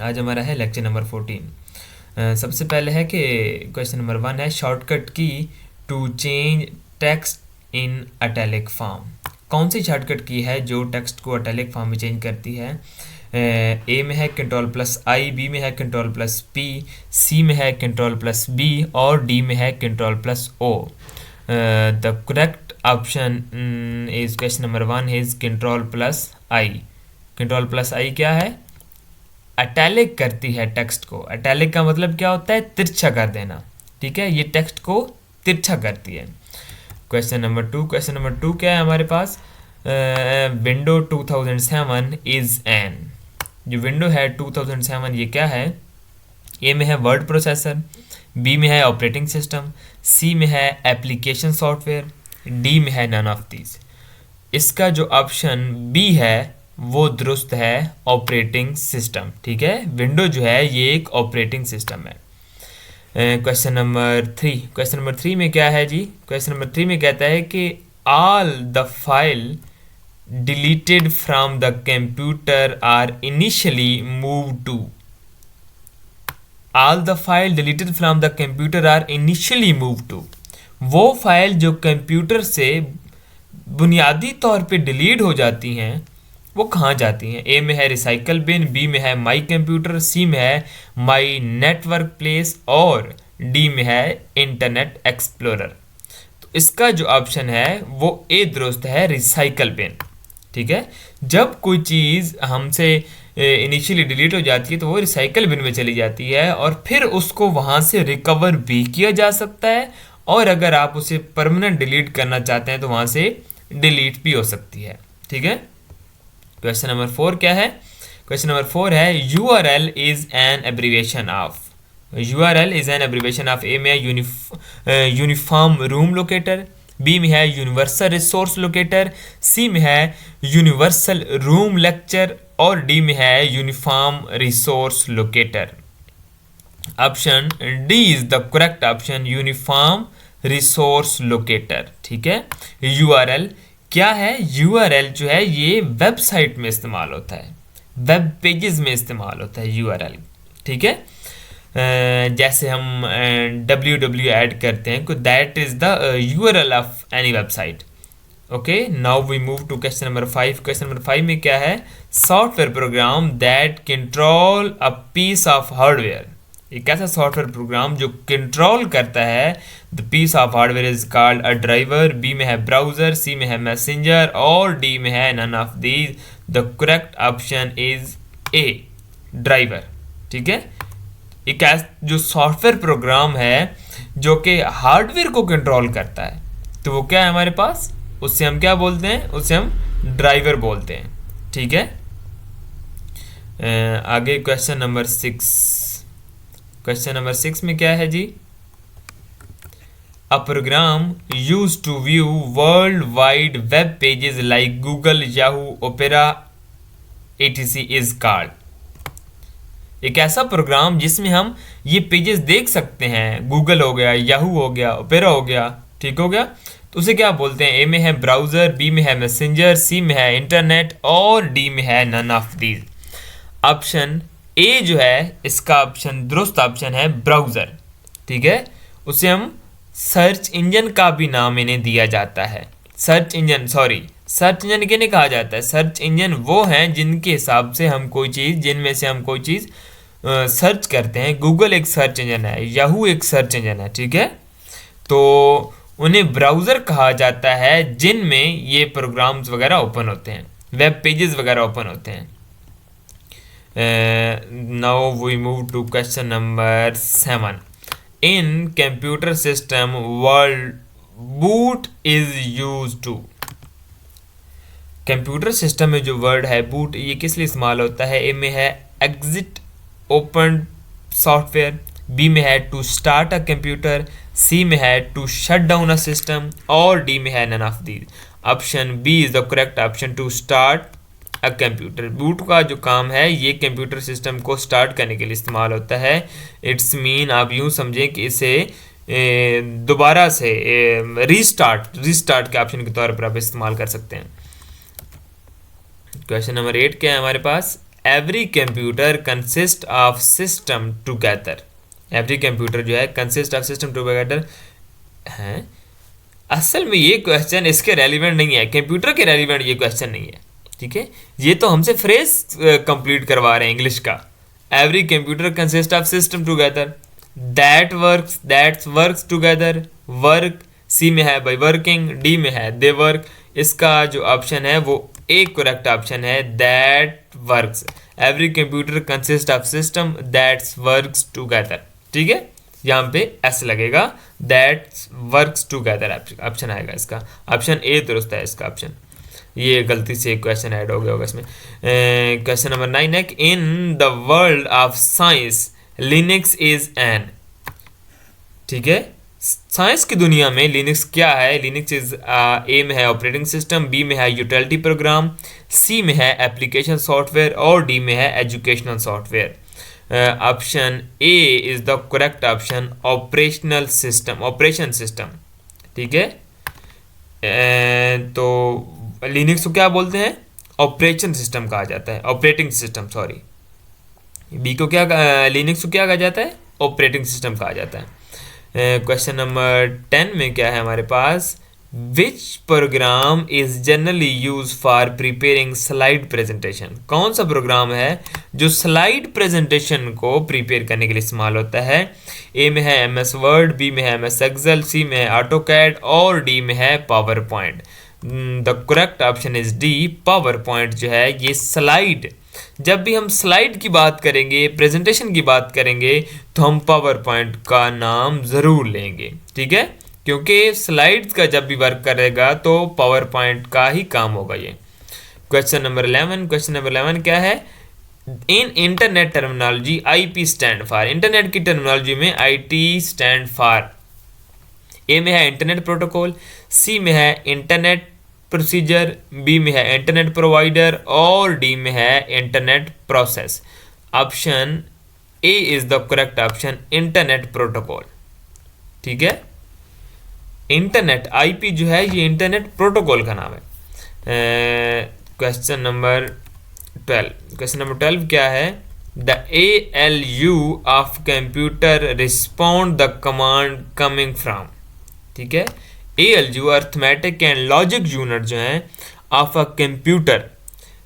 आज हमारा है लेक्चर नंबर 14। सबसे पहले है कि क्वेश्चन नंबर 1 है shortcut key to change text in italic form. कौन सी शॉर्टकट की है जो टेक्स्ट को अटैलिक फॉर्म में चेंज करती है? ए में है कंट्रोल प्लस आई, बी में है कंट्रोल प्लस पी, सी में है कंट्रोल प्लस बी और डी में है control plus O. The correct option is question number 1 is control plus I. Control plus I क्या है? अटैलिक करती है टेक्स्ट को। अटैलिक का मतलब क्या होता है? तिरछा कर देना। ठीक है, ये टेक्स्ट को तिरछा करती है। क्वेश्चन नंबर 2 क्या है हमारे पास? Window 2007 is an. जो विंडो है 2007 ये क्या है? ए में है वर्ड प्रोसेसर, बी में है ऑपरेटिंग सिस्टम, सी में है एप्लीकेशन सॉफ्टवेयर, डी में है नन ऑफ दीज। इसका जो ऑप्शन बी है वो दुरुस्त है, ऑपरेटिंग सिस्टम। ठीक है, विंडो जो है ये एक ऑपरेटिंग सिस्टम है। क्वेश्चन नंबर 3 में क्या है जी? क्वेश्चन नंबर 3 में कहता है कि all the file deleted from the computer are initially move to. All the file deleted from the computer are initially move to. वो फाइल जो कंप्यूटर से बुनियादी तौर पे डिलीट हो जाती हैं वो कहाँ जाती हैं? ए में है रिसाइकल बिन, बी में है माई कंप्यूटर, सी में है माई नेटवर्क प्लेस और डी में है इंटरनेट एक्सप्लोरर। तो इसका जो ऑप्शन है वो ए दुरुस्त है, रिसाइकल बिन। ठीक है, जब कोई चीज़ हमसे इनिशियली डिलीट हो जाती है तो वो रिसाइकल बिन में चली जाती है और फिर उसको वहाँ से रिकवर भी किया जा सकता है, और अगर आप उसे परमानेंट डिलीट करना चाहते हैं तो वहाँ से डिलीट भी हो सकती है। ठीक है, क्वेश्चन नंबर 4 क्या है? क्वेश्चन नंबर 4 है URL is an abbreviation of. URL is an abbreviation of. A में है यूनिफॉर्म रूम लोकेटर, बी में है यूनिवर्सल रिसोर्स लोकेटर, सी में है यूनिवर्सल रूम लेक्चर और डी में है uniform resource locator. Option D is the correct option, uniform resource locator. ठीक है, URL क्या है? URL जो है ये वेबसाइट में इस्तेमाल होता है, वेब पेजेस में इस्तेमाल होता है URL। ठीक है, जैसे हम www ऐड करते हैं तो that is the URL of any website. Okay, now we move to question number 5। Question number 5 में क्या है? Software program that control a piece of hardware. एक ऐसा सॉफ्टवेयर प्रोग्राम जो कंट्रोल करता है the piece of hardware is called a driver. B में है ब्राउजर, सी में है मैसेंजर और डी में है none of these. The correct option is A, driver. ठीक है, एक ऐसा जो सॉफ्टवेयर प्रोग्राम है जो कि हार्डवेयर को कंट्रोल करता है तो वो क्या है हमारे पास? उससे हम क्या बोलते हैं? उससे हम ड्राइवर बोलते हैं। ठीक है, आगे क्वेश्चन नंबर 6। क्वेश्चन नंबर 6 में क्या है जी? A program use to view world wide web pages like Google, Yahoo, Opera etc is called. एक ऐसा प्रोग्राम जिसमें हम ये पेजेस देख सकते हैं, गूगल हो गया, याहू हो गया, ओपेरा हो गया। ठीक हो गया, तो उसे क्या बोलते हैं? ए में है ब्राउजर, बी में है मैसेंजर, सी में है इंटरनेट और डी में है none of these. Option A जो है इसका ऑप्शन दुरुस्त ऑप्शन है, ब्राउज़र। ठीक है, उसे हम सर्च इंजन का भी नाम इन्हें दिया जाता है। सर्च इंजन किन्हें कहा जाता है? सर्च इंजन वो हैं जिनके हिसाब से हम कोई चीज़, जिनमें से हम कोई चीज़ सर्च करते हैं। गूगल एक सर्च इंजन है, याहू एक सर्च इंजन है। ठीक है, तो उन्हें ब्राउज़र कहा जाता है जिनमें ये प्रोग्राम्स वगैरह ओपन होते हैं, वेब पेजेस वगैरह ओपन होते हैं। Now we move to question number 7. In computer system world, boot is used to। Computer system में जो वर्ड है बूट, ये किस लिए इस्तेमाल होता है? ए में है एग्जिट ओपन सॉफ्टवेयर, बी में है to start a computer, C में है to shut down a system और डी में है none of these. Option B is the correct option, to start a computer. Boot का जो काम है ये कंप्यूटर सिस्टम को स्टार्ट करने के लिए इस्तेमाल होता है। इट्स मीन आप यूँ समझें कि इसे दोबारा से रीस्टार्ट के ऑप्शन के तौर पर आप इस्तेमाल कर सकते हैं। क्वेश्चन नंबर 8 क्या है हमारे पास? Every computer consist of system together. Every computer जो है कंसिस्ट ऑफ सिस्टम टुगेदर है। असल में ये क्वेश्चन इसके रेलिवेंट नहीं है, कंप्यूटर के रेलिवेंट ये क्वेश्चन नहीं है, ठीक है। ये तो हमसे फ्रेज कंप्लीट करवा रहे हैं इंग्लिश का। Every computer consist of system together, that works together, work C में है बाय वर्किंग, डी में है दे वर्क। इसका जो ऑप्शन है वो एक करेक्ट ऑप्शन है, that works. Every computer consist of system that's works together, ठीक है। यहाँ पे एस लगेगा, दैट वर्क्स टुगेदर ऑप्शन आएगा इसका। ऑप्शन ए दुरुस्त है इसका ऑप्शन। ये गलती से क्वेश्चन ऐड हो गया होगा इसमें। क्वेश्चन नंबर 9 है, in the world of science Linux is N, ठीक है। साइंस की दुनिया में लिनक्स क्या है? लिनक्स इज ए में है ऑपरेटिंग सिस्टम, बी में है यूटिलिटी प्रोग्राम, सी में है एप्लीकेशन सॉफ्टवेयर और डी में है educational software. Option A is the correct option, operational system, operation system, ठीक है। तो लिनक्स को क्या बोलते हैं? ऑपरेशन सिस्टम कहा जाता है, ऑपरेटिंग सिस्टम, सॉरी। बी को क्या, लिनक्स को क्या कहा जाता है? ऑपरेटिंग सिस्टम कहा जाता है। क्वेश्चन नंबर 10 में क्या है हमारे पास, which program is generally use for preparing slide presentation. कौन सा प्रोग्राम है जो स्लाइड प्रेजेंटेशन को प्रिपेयर करने के लिए इस्तेमाल होता है? ए में है एम एस वर्ड, बी में है एम एस एक्सेल, सी में है ऑटोकैड और डी में है power point. The correct option is D, power point जो है ये स्लाइड, जब भी हम स्लाइड की बात करेंगे, प्रेजेंटेशन की बात करेंगे, तो हम पावर पॉइंट का नाम ज़रूर लेंगे, ठीक है, क्योंकि स्लाइड्स का जब भी वर्क करेगा तो पावर पॉइंट का ही काम होगा ये। क्वेश्चन नंबर 11 क्या है? In internet terminology IP stand for. Internet की टर्मिनोलॉजी में आईटी स्टैंड फॉर, ए में है इंटरनेट प्रोटोकॉल, सी में है इंटरनेट प्रोसीजर, बी में है इंटरनेट प्रोवाइडर और डी में है internet process. Option A is the correct option, internet protocol, ठीक है। इंटरनेट आईपी जो है ये इंटरनेट प्रोटोकॉल का नाम है। क्वेश्चन नंबर 12 क्या है? The ALU of computer respond the command coming from, ठीक है। ALU arithmetic and logic unit जो है of a computer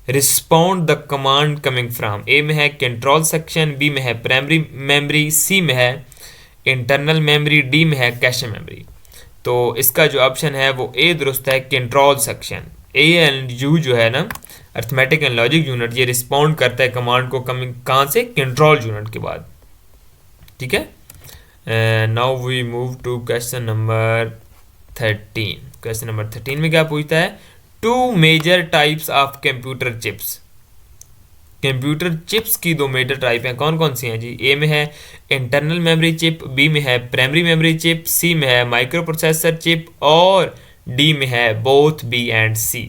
respond the command coming from. A में है कंट्रोल सेक्शन, बी में है प्राइमरी मेमोरी, सी में है इंटरनल मेमोरी, डी में है कैश मेमोरी। तो इसका जो ऑप्शन है वो ए दुरुस्त है, कंट्रोल सेक्शन। ALU जो है ना अर्थमेटिक एंड लॉजिक यूनिट, ये रिस्पॉन्ड करता है कमांड को कमिंग कहाँ से? कंट्रोल यूनिट के बाद, ठीक है। Now we move to question number 13। Question number 13 में क्या पूछता है? Two major types of computer chips. Computer chips की दो मेजर टाइप हैं, कौन कौन सी हैं जी? ए में है इंटरनल मेमोरी चिप, बी में है प्राइमरी मेमोरी चिप, सी में है माइक्रो प्रोसेसर चिप और डी में है बोथ बी एंड सी,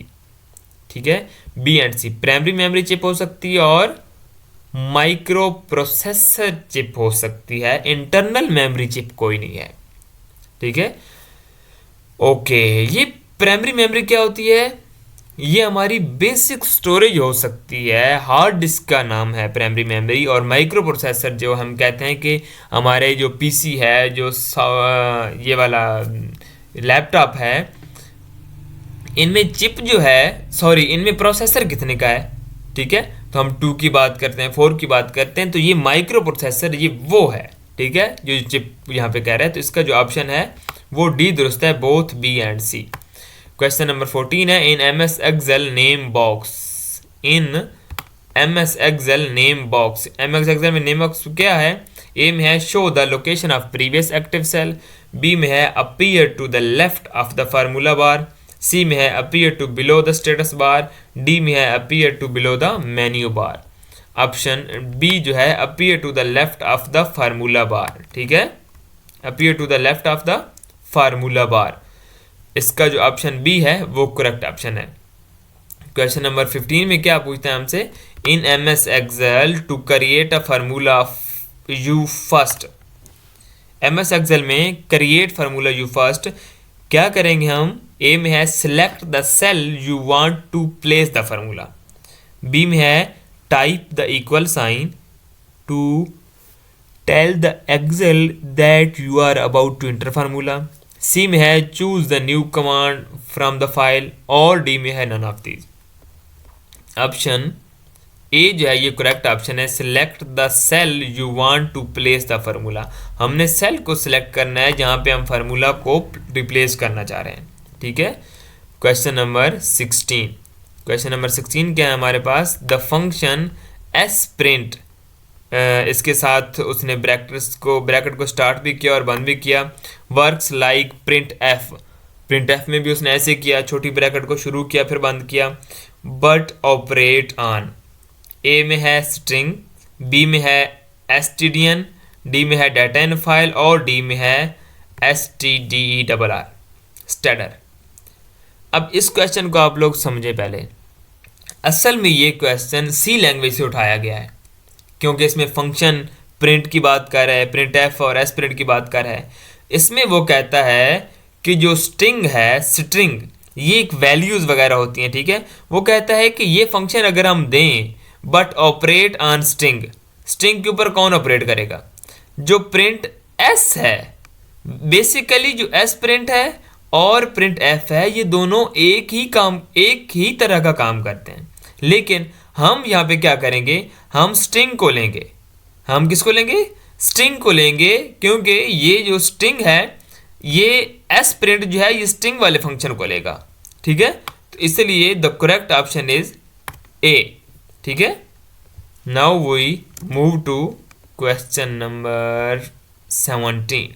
ठीक है। B and C, primary memory chip हो सकती है और माइक्रो प्रोसेसर चिप हो सकती है, इंटरनल मेमोरी चिप कोई नहीं है, ठीक है। ओके, ये प्राइमरी मेमोरी क्या होती है? ये हमारी बेसिक स्टोरेज हो सकती है, हार्ड डिस्क का नाम है प्राइमरी मेमोरी। और माइक्रो प्रोसेसर जो हम कहते हैं कि हमारे जो पीसी है, जो ये वाला लैपटॉप है, इनमें चिप जो है, सॉरी इनमें प्रोसेसर कितने का है, ठीक है। तो हम 2 की बात करते हैं, 4 की बात करते हैं, तो ये माइक्रो प्रोसेसर ये वो है, ठीक है, जो चिप यहाँ पे कह रहा है। तो इसका जो ऑप्शन है वो डी दुरुस्त है, both B and C. Question number 14 है, in M S Excel name box. In M S Excel name box, M S Excel में नेम बॉक्स क्या है? ए में है show the location of previous active cell, B में है appear to the left of the formula bar, C में है appear to below the status bar, D में है appear to below the menu bar. Option B जो है appear to the left of the formula bar, ठीक है, appear to the left of the formula bar. इसका जो option B है वो करेक्ट ऑप्शन है। क्वेश्चन नंबर 15 में क्या पूछता है हमसे? In M S Excel to create a formula you first. M S Excel में क्रिएट फार्मूला यू फर्स्ट क्या करेंगे हम? ए में है select the cell you want to place the formula, B में है type the equal sign to tell the Excel that you are about to enter formula. C में है choose the new command from the file, और D में है none of these. Option A जो है ये करेक्ट ऑप्शन है। Select the cell you want to place the formula. हमने सेल को सिलेक्ट करना है जहां पे हम फार्मूला को रिप्लेस करना चाह रहे हैं। ठीक है। Question number 16। क्वेश्चन नंबर 16 क्या है हमारे पास? द फंक्शन एस प्रिंट, इसके साथ उसने ब्रैकेट को स्टार्ट भी किया और बंद भी किया। Works like print F, print F में भी उसने ऐसे किया, छोटी ब्रैकेट को शुरू किया फिर बंद किया। बट ऑपरेट ऑन, ए में है स्ट्रिंग, बी में है एसटीडीएन, डी में है डाटा इन फाइल और डी में है STDERR स्टैडर। अब इस क्वेश्चन को आप लोग समझे पहले। असल में ये क्वेश्चन सी लैंग्वेज से उठाया गया है, क्योंकि इसमें फंक्शन प्रिंट की बात कर रहा है, प्रिंट एफ और एस प्रिंट की बात कर रहा है। इसमें वो कहता है कि जो स्ट्रिंग है, स्ट्रिंग ये एक वैल्यूज़ वगैरह होती हैं। ठीक है। वो कहता है कि ये फंक्शन अगर हम दें but operate on string, string के ऊपर कौन ऑपरेट करेगा? जो प्रिंट एस है, बेसिकली जो एस प्रिंट है और प्रिंट एफ है, ये दोनों एक ही तरह का काम करते हैं। लेकिन हम यहाँ पे क्या करेंगे? हम स्ट्रिंग को लेंगे। हम किसको लेंगे? स्ट्रिंग को लेंगे, क्योंकि ये जो स्ट्रिंग है, ये एस प्रिंट जो है ये स्ट्रिंग वाले फंक्शन को लेगा। ठीक है। तो इसलिए the correct option is A. ठीक है। Now we move to question number 17।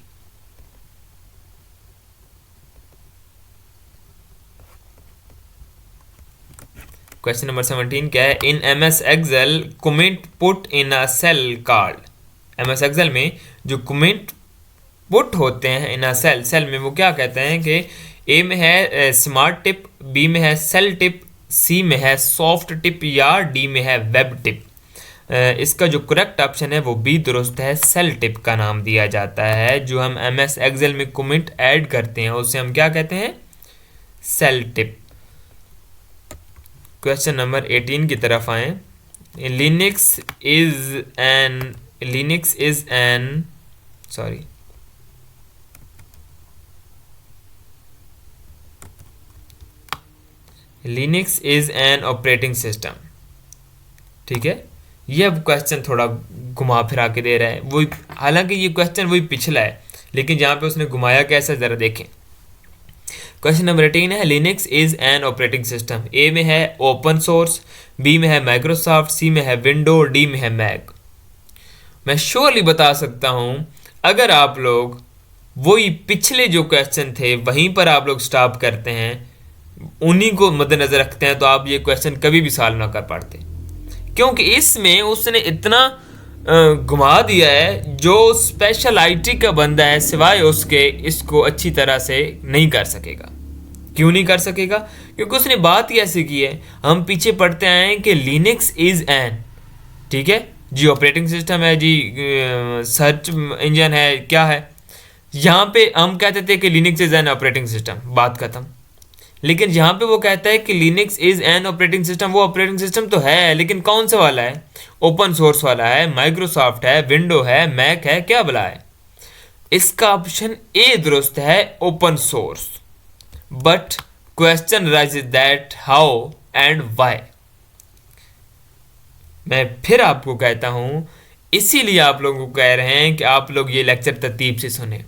Question number 17 क्या है? In MS Excel comment put in a cell called. MS Excel में जो कमेंट पुट होते हैं इन अ सेल में वो क्या कहते हैं कि ए में है स्मार्ट टिप, बी में है सेल टिप, सी में है सॉफ्ट टिप या डी में है वेब टिप। इसका जो करेक्ट ऑप्शन है वो बी दुरुस्त है। सेल टिप का नाम दिया जाता है। जो हम MS Excel में कमेंट ऐड करते हैं उसे हम क्या कहते हैं? Cell tip. क्वेश्चन नंबर 18 की तरफ आए। Linux is an operating system. ठीक है। ये अब क्वेश्चन थोड़ा घुमा फिरा के दे रहा है। वही, हालांकि ये क्वेश्चन वही पिछला है, लेकिन जहाँ पे उसने घुमाया कैसा ज़रा देखें। क्वेश्चन नंबर 18 है Linux is an operating system. A में है ओपन सोर्स, बी में है माइक्रोसॉफ्ट, सी में है विंडो, डी में है मैक। मैं श्योरली बता सकता हूं, अगर आप लोग वही पिछले जो क्वेश्चन थे वहीं पर आप लोग स्टॉप करते हैं, उन्हीं को मद्देनजर रखते हैं, तो आप ये क्वेश्चन कभी भी सॉल्व ना कर पाते, क्योंकि इसमें उसने इतना घुमा दिया है जो स्पेशल IT का बंदा है सिवाय उसके इसको अच्छी तरह से नहीं कर सकेगा। क्यों नहीं कर सकेगा? क्योंकि उसने बात ही ऐसी की है। हम पीछे पढ़ते आए हैं कि लिनक्स इज एन, ठीक है जी, ऑपरेटिंग सिस्टम है जी, सर्च इंजन है, क्या है। यहाँ पे हम कहते थे कि Linux is an operating system, बात खत्म। लेकिन यहाँ पे वो कहता है कि Linux is an operating system. वो ऑपरेटिंग सिस्टम तो है, लेकिन कौन सा वाला है? ओपन सोर्स वाला है, माइक्रोसॉफ्ट है, विंडो है, मैक है, क्या भला है? इसका ऑप्शन ए दुरुस्त है, open source. But question rises that how and why. मैं फिर आपको कहता हूं, इसीलिए आप लोगों को कह रहे हैं कि आप लोग ये लेक्चर तरतीब से सुने,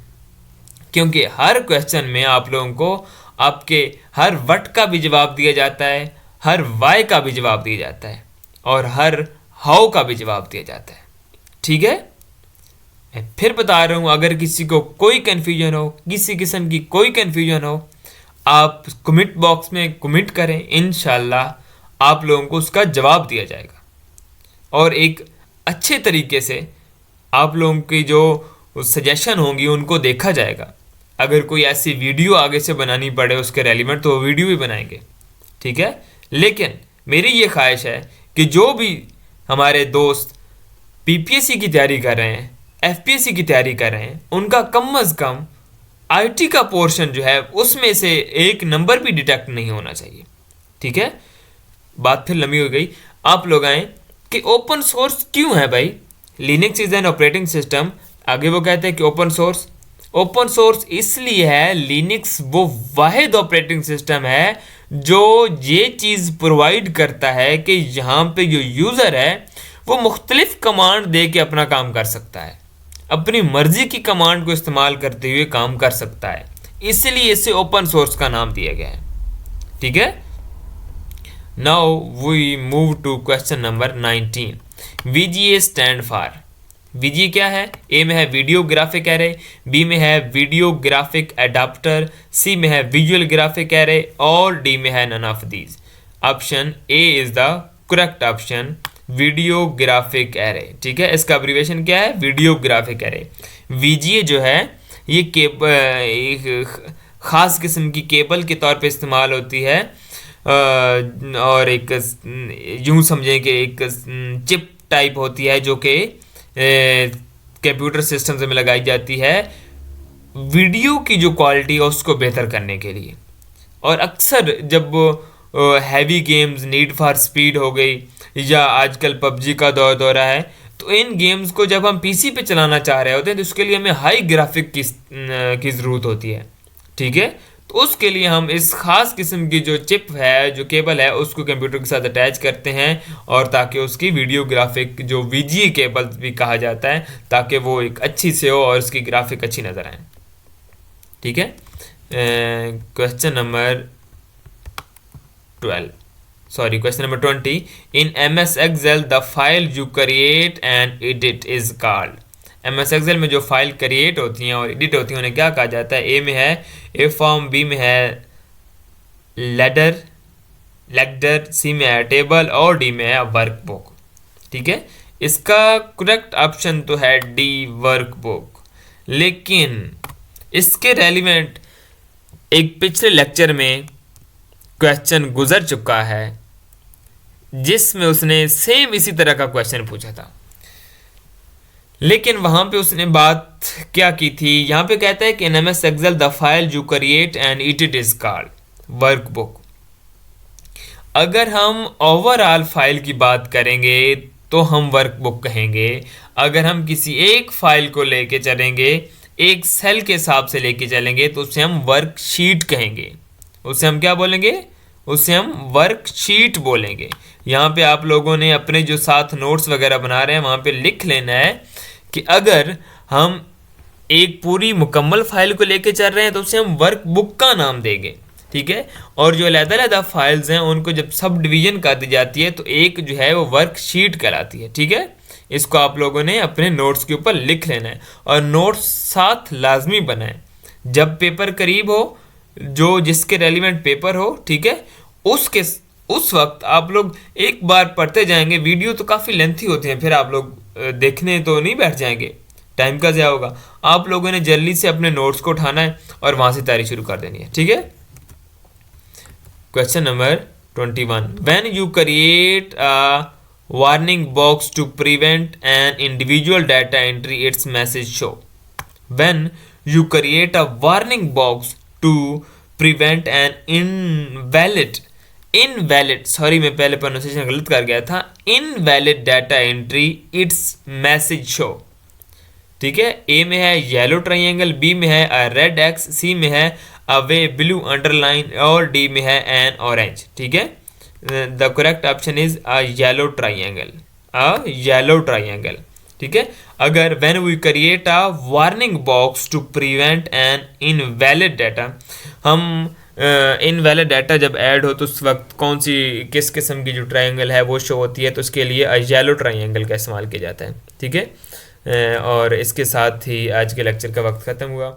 क्योंकि हर क्वेश्चन में आप लोगों को आपके हर वट का भी जवाब दिया जाता है, हर वाई का भी जवाब दिया जाता है और हर हाउ का भी जवाब दिया जाता है। ठीक है। मैं फिर बता रहा हूं, अगर किसी को कोई कन्फ्यूजन हो, किसी किस्म की कोई कन्फ्यूजन हो, आप कमेंट बॉक्स में कमेंट करें, इंशाल्लाह आप लोगों को उसका जवाब दिया जाएगा और एक अच्छे तरीके से आप लोगों की जो सजेशन होंगी उनको देखा जाएगा। अगर कोई ऐसी वीडियो आगे से बनानी पड़े उसके रेलिवेंट, तो वो वीडियो भी बनाएंगे। ठीक है। लेकिन मेरी ये ख्वाहिश है कि जो भी हमारे दोस्त PPSC की तैयारी कर रहे हैं, FPSC की तैयारी कर रहे हैं, उनका कम अज़ कम IT का पोर्शन जो है उसमें से एक नंबर भी डिटेक्ट नहीं होना चाहिए। ठीक है। बात फिर लंबी हो गई। आप लोग आए कि ओपन सोर्स क्यों है भाई। Linux is an operating system, आगे वो कहते हैं कि ओपन सोर्स इसलिए है, लिनक्स वो वाहिद ऑपरेटिंग सिस्टम है जो ये चीज़ प्रोवाइड करता है कि यहाँ पे जो यूज़र है वो मुख्तलिफ कमांड दे के अपना काम कर सकता है, अपनी मर्जी की कमांड को इस्तेमाल करते हुए काम कर सकता है, इसलिए इसे ओपन सोर्स का नाम दिया गया है। ठीक है, now we move to question number 19। VGA stand for, VGA क्या है। ए में है वीडियो ग्राफिक एरे, बी में है वीडियो ग्राफिक एडाप्टर, सी में है विजुअल ग्राफिक एरे और डी में है none of these. Option A is the correct option, video graphic array. ठीक है, इसका अब्रीविएशन क्या है, वीडियो ग्राफिक एरे। VGA जो है ये एक ख़ास किस्म की केबल के तौर पे इस्तेमाल होती है और एक यूँ समझें कि एक चिप टाइप होती है जो कि कंप्यूटर सिस्टम्स में लगाई जाती है वीडियो की जो क्वालिटी है उसको बेहतर करने के लिए। और अक्सर जब heavy games, need for speed हो गई या आजकल PUBG का दौरा है, तो इन गेम्स को जब हम PC पे चलाना चाह रहे होते हैं तो उसके लिए हमें हाई ग्राफिक की ज़रूरत होती है। ठीक है, तो उसके लिए हम इस ख़ास किस्म की जो चिप है, जो केबल है, उसको कंप्यूटर के साथ अटैच करते हैं और ताकि उसकी वीडियो ग्राफिक जो VGA केबल भी कहा जाता है, ताकि वो एक अच्छी से हो और उसकी ग्राफिक अच्छी नज़र आए। ठीक है, question number 20। In MS Excel the file you create and edit is called। MS Excel में जो फाइल क्रिएट होती हैं और एडिट होती हैं उन्हें क्या कहा जाता है। ए में है ए फॉर्म, बी में है लेडर, सी में है टेबल और डी में है वर्कबुक। ठीक है, इसका करेक्ट ऑप्शन तो है डी, वर्कबुक। लेकिन इसके रेलिवेंट एक पिछले लेक्चर में क्वेश्चन गुजर चुका है जिसमें उसने सेम इसी तरह का क्वेश्चन पूछा था, लेकिन वहां पे उसने बात क्या की थी। यहां पे कहता है कि इन MS Excel the file you create and edit is called workbook. अगर हम ओवरऑल फाइल की बात करेंगे तो हम वर्कबुक कहेंगे। अगर हम किसी एक फाइल को लेके चलेंगे, एक सेल के हिसाब से लेके चलेंगे, तो उसे हम वर्कशीट कहेंगे। उसे हम क्या बोलेंगे, उसे हम वर्कशीट बोलेंगे। यहाँ पे आप लोगों ने अपने जो साथ नोट्स वगैरह बना रहे हैं वहाँ पे लिख लेना है कि अगर हम एक पूरी मुकम्मल फाइल को लेके चल रहे हैं तो उसे हम वर्कबुक का नाम देंगे। ठीक है, और जो अलग-अलग फाइल्स हैं उनको जब सब डिवीजन कर दी जाती है तो एक जो है वो वर्कशीट कहलाती है। ठीक है, इसको आप लोगों ने अपने नोट्स के ऊपर लिख लेना है और नोट्स साथ लाजमी बनाएं। जब पेपर करीब हो, जो जिसके रेलिवेंट पेपर हो, ठीक है, उस वक्त आप लोग एक बार पढ़ते जाएंगे। वीडियो तो काफ़ी लेंथी होती हैं, फिर आप लोग देखने तो नहीं बैठ जाएंगे, टाइम का ज़्यादा होगा। आप लोगों ने जल्दी से अपने नोट्स को उठाना है और वहाँ से तैयारी शुरू कर देनी है। ठीक है, question number 21। When you create a warning box to prevent an individual data entry it's message show. When you create a warning box to prevent an invalid, sorry मैं पहले प्रोनाउंसिएशन गलत कर गया था, invalid data entry it's message show. ठीक है, A में है येलो ट्राइंगल, बी में है अ रेड एक्स, सी में है अ वे ब्लू अंडरलाइन और डी में है एन ऑरेंज। ठीक है, the correct option is a yellow triangle. ठीक है, अगर when we create a warning box to prevent an invalid data, हम इनवैलिड डाटा जब ऐड हो तो उस वक्त किस किस्म की जो ट्रायंगल है वो शो होती है, तो उसके लिए येलो ट्रायंगल का इस्तेमाल किया जाता है। ठीक है, और इसके साथ ही आज के लेक्चर का वक्त ख़त्म हुआ।